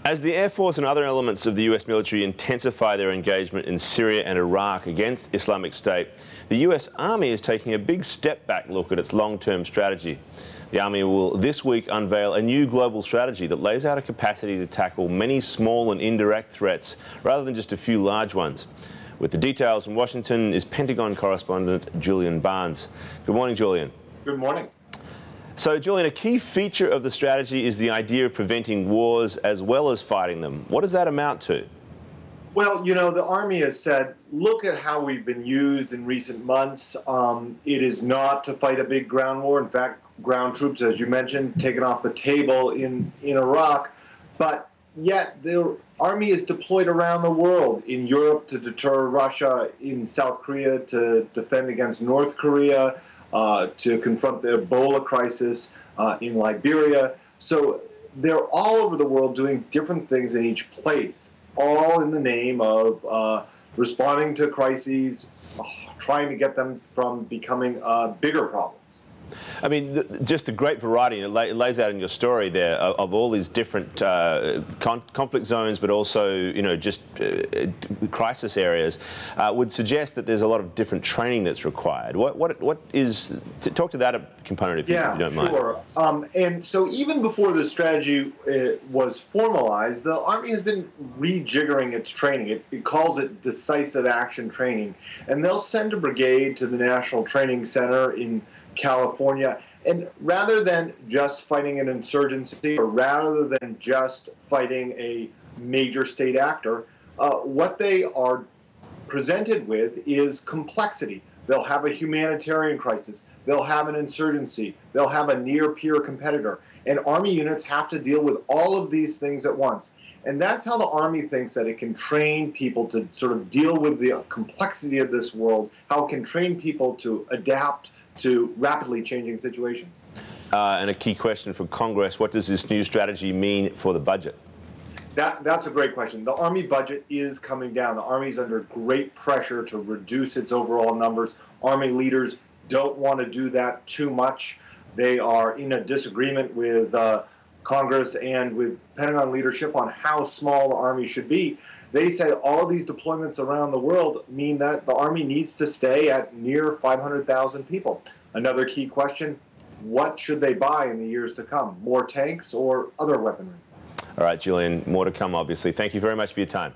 As the Air Force and other elements of the US military intensify their engagement in Syria and Iraq against Islamic State, the US Army is taking a big step back look at its long-term strategy. The Army will this week unveil a new global strategy that lays out a capacity to tackle many small and indirect threats rather than just a few large ones. With the details in Washington is Pentagon Correspondent Julian Barnes. Good morning, Julian. Good morning. So, Julian, a key feature of the strategy is the idea of preventing wars as well as fighting them. What does that amount to? Well, you know, the Army has said, look at how we've been used in recent months. It is not to fight a big ground war. In fact, ground troops, as you mentioned, taken off the table in Iraq. But yet the Army is deployed around the world, in Europe to deter Russia, in South Korea to defend against North Korea, to confront the Ebola crisis in Liberia. So they're all over the world doing different things in each place, all in the name of responding to crises, trying to get them from becoming bigger problems. I mean, just the great variety, and it lays out in your story there, of all these different conflict zones, but also, you know, just crisis areas, would suggest that there's a lot of different training that's required. What is, talk to that component if you don't mind. Yeah, sure. And so even before the strategy was formalized, the Army has been rejiggering its training. It calls it decisive action training. And they'll send a brigade to the National Training Center in California, and rather than just fighting an insurgency or rather than just fighting a major state actor, what they are presented with is complexity. They'll have a humanitarian crisis, they'll have an insurgency, they'll have a near-peer competitor, and Army units have to deal with all of these things at once. And that's how the Army thinks that it can train people to sort of deal with the complexity of this world, how it can train people to adapt to rapidly changing situations. And a key question for Congress, what does this new strategy mean for the budget? That's a great question. The Army budget is coming down. The Army's under great pressure to reduce its overall numbers. Army leaders don't want to do that too much. They are in a disagreement with Congress and with Pentagon leadership on how small the Army should be. They say all of these deployments around the world mean that the Army needs to stay at near 500,000 people. Another key question, what should they buy in the years to come? More tanks or other weaponry? All right, Julian, more to come, obviously. Thank you very much for your time.